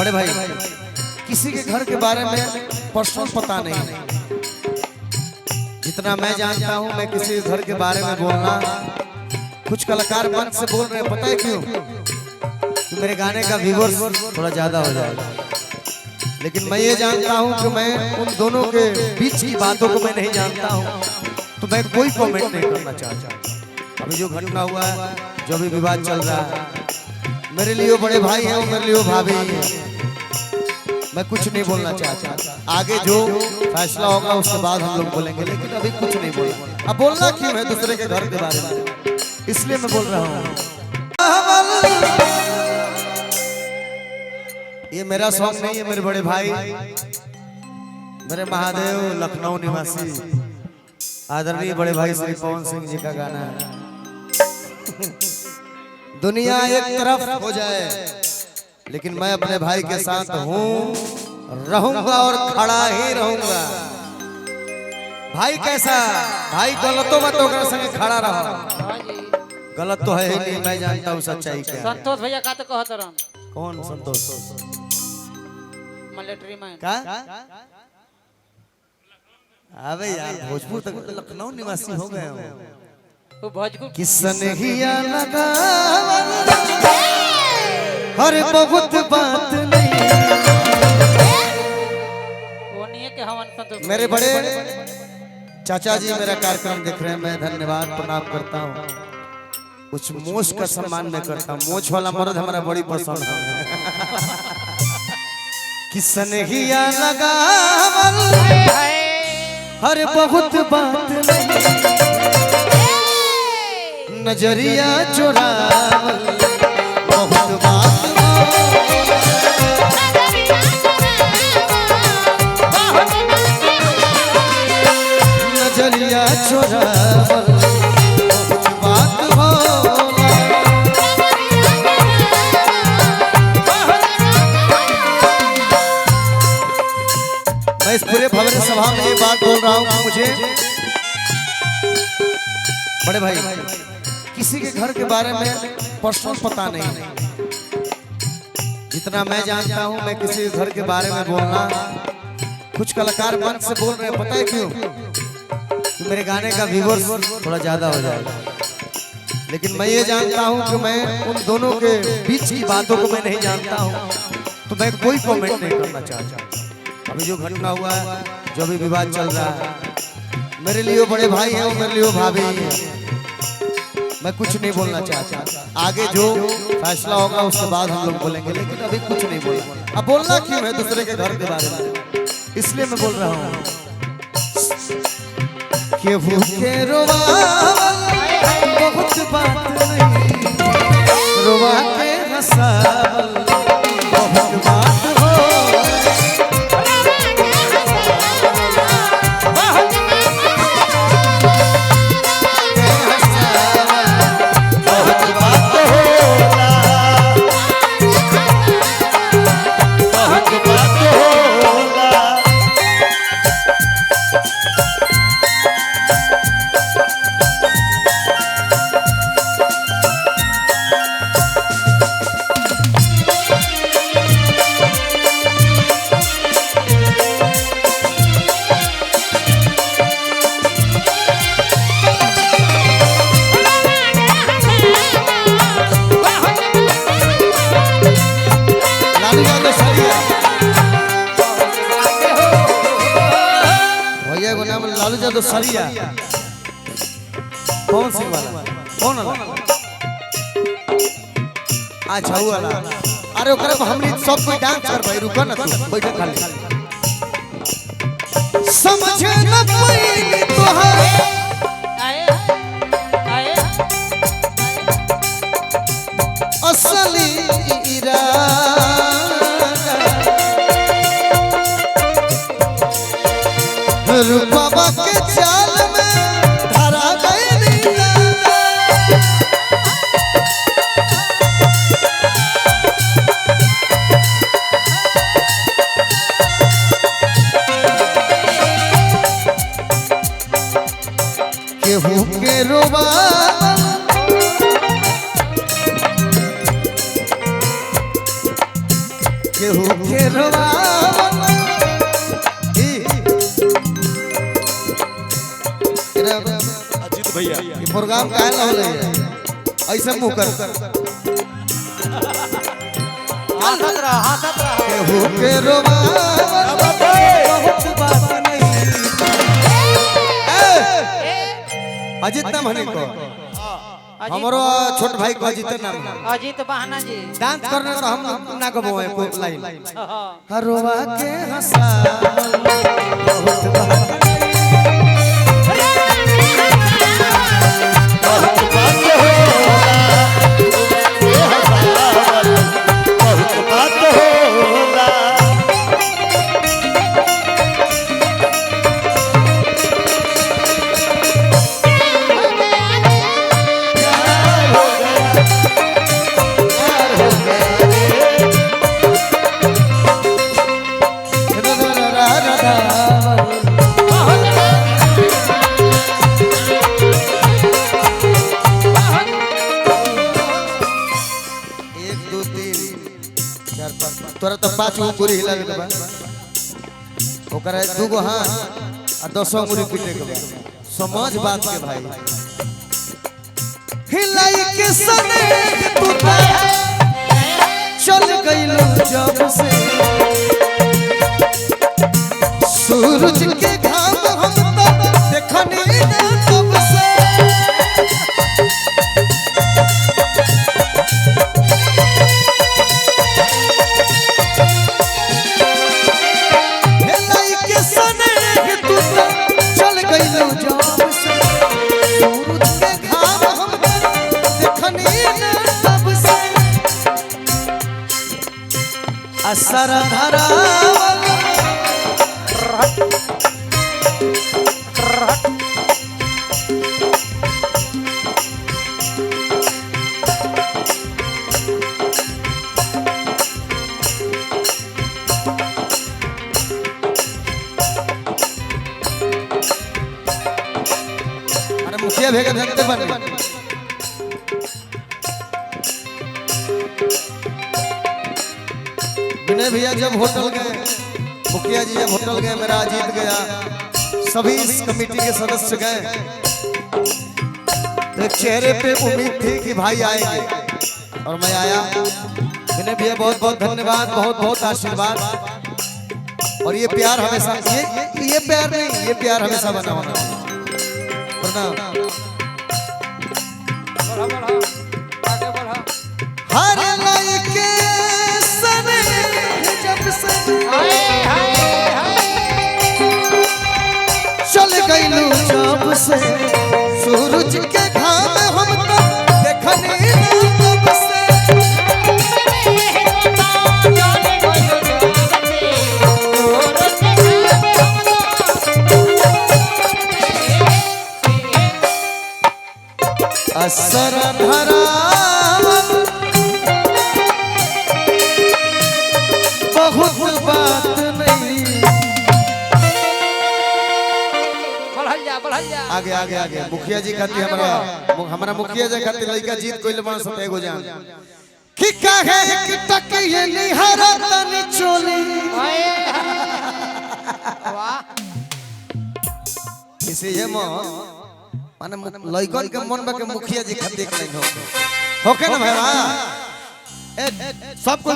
बड़े भाई किसी के घर के बारे में पर्सनल पता नहीं, जितना मैं जानता हूँ मैं किसी के घर के बारे में बोलना, कुछ कलाकार मन से बोल रहे हैं, पता है क्यों? कि मेरे गाने का व्यूअर्स थोड़ा ज्यादा हो जाएगा, लेकिन मैं ये जानता हूँ कि मैं उन दोनों के बीच की बातों को मैं नहीं जानता हूँ, तो मैं कोई कमेंट नहीं करना चाहता। अभी जो घटना हुआ है, जो भी विवाद चल रहा है, मेरे लिए बड़े भाई हैं, मेरे लिए भाभी हैं, मैं कुछ नहीं बोलना चाहता। आगे जो फैसला होगा उसके बाद हम लोग बोलेंगे, लेकिन अभी कुछ नहीं बोलना। अब बोलना क्यों है दूसरे के घर के बारे में, इसलिए मैं बोल रहा हूँ। ये मेरा सॉन्ग नहीं है, मेरे बड़े भाई, मेरे महादेव लखनऊ निवासी आदरणीय बड़े भाई श्री पवन सिंह जी का गाना है। दुनिया एक तरफ हो जाए, लेकिन मैं अपने भाई के साथ हूँ, रहूंगा और खड़ा ही रहूंगा। भाई कैसा भाई, गलतों मत होकर संग खड़ा रहो, गलत तो है ही नहीं, मैं जानता हूँ सच्चाई क्या है। संतोष भैया का तो कहत रहन। कौन संतोष? मिलिट्री मैन का? अबे यार भोजपुर तक तो लखनऊ निवासी हो गए हो। वो भोजपुर किसने हिया लगा हर बहुत बात नहीं। वो नहीं है कि हवन संतोष मेरे बड़े चाचा जी मेरा कार्यक्रम देख रहे हैं, मैं धन्यवाद प्रणाम करता हूँ। कुछ मोछ का सम्मान मैं करता हूँ, मोछ वाला मर्द हमारा बड़ी पसंद है। किसने हिया लगा हर बहुत बात नहीं, नजरिया चुरावल बहुत बात, नजरिया चुरावल बहुत बात हो। मैं इस पूरे भव्य सभा में ये बात बोल रहा हूँ कि मुझे बड़े भाई किसी के घर के बारे में पर्सनल पता नहीं, जितना मैं जानता हूँ मैं किसी के घर के बारे में बोलना, कुछ कलाकार मन से बोल रहे हैं, पता है क्यों? कि मेरे गाने का व्यूअर्स थोड़ा ज्यादा हो जाएगा, लेकिन मैं ये जानता हूँ कि मैं उन दोनों के बीच की बातों को मैं नहीं जानता हूँ, तो मैं कोई कमेंट नहीं करना चाहता। अभी जो घटना हुआ है, जो भी विवाद चल रहा है, मेरे लिए बड़े भाई हैं, मेरे लिए भाभी हैं, मैं कुछ नहीं बोलना चाहता। आगे जो फैसला होगा उसके बाद हम लोग बोलेंगे, लेकिन अभी कुछ नहीं बोलना। अब बोलना क्यों है दूसरे के घर के बारे में, इसलिए मैं बोल रहा हूँ। के भूखे रोवा बहुत बात नहीं, रोवा के हंसावल बहुत बात हो। भैया को नाम लालू यादव सरिया, पवन सिंह वाला कौन वाला? अच्छा वो वाला। अरे ओकरे में हमनी सब कोई डांस कर भाई, रुको ना तू बैठ खाली। समझ न पाई तोहार आए आए असली इरादा, रूपवा के चाल में धरा गई केहू के रोवा केहू के रोवावल अजीत भैया ये प्रोग्राम काहे ना होले ऐसे मुंह कर हंसत रह केहू के रोवावल बहुत बात नहीं अजित नाम हने को हमरो छोट भाई को अजित नाम अजीत बहाना जी डांस करने तो हम ना गबो है को लाइन हाँ। हरवा के हंसा बहुत बात तोरा तो 5 गो गुरी हिला के बा ओकरा 2 गो हाथ आ 10 गुरी पीटे के बा समझ बात के भाई हिलाई के सने तू ता चल गइलो जब से सूरज के घाम हम तो देखनी ना तब से असर धरावल अरे मुखिया भेगा धरते बने विनय भैया जब होटल गए मुखिया जी जब होटल गए मेरा जीत गया सभी इस कमेटी के सदस्य गए तो चेहरे पे उम्मीद थी कि भाई आएंगे और मैं आया विनय भैया बहुत बहुत धन्यवाद बहुत बहुत आशीर्वाद और ये प्यार हमेशा ये प्यार नहीं ये प्यार हमेशा बना होना प्रणाम हर लायके चल गइलू जब से सूरज के घाम हम तो देखनी ना तब से असर धरावल बहुत बात नहीं बढ़ल जा आगे आगे आगे मुखिया जी खातिर हमारा मुखिया जी खातिर लड़का जीत कोइल बन सब एगो जान कि काहे कि टकिए निहरा तनी चोली वाह किसी ये माने लड़कन के मन बा के मुखिया जी खातिर लाइन हो होके ना भाई सब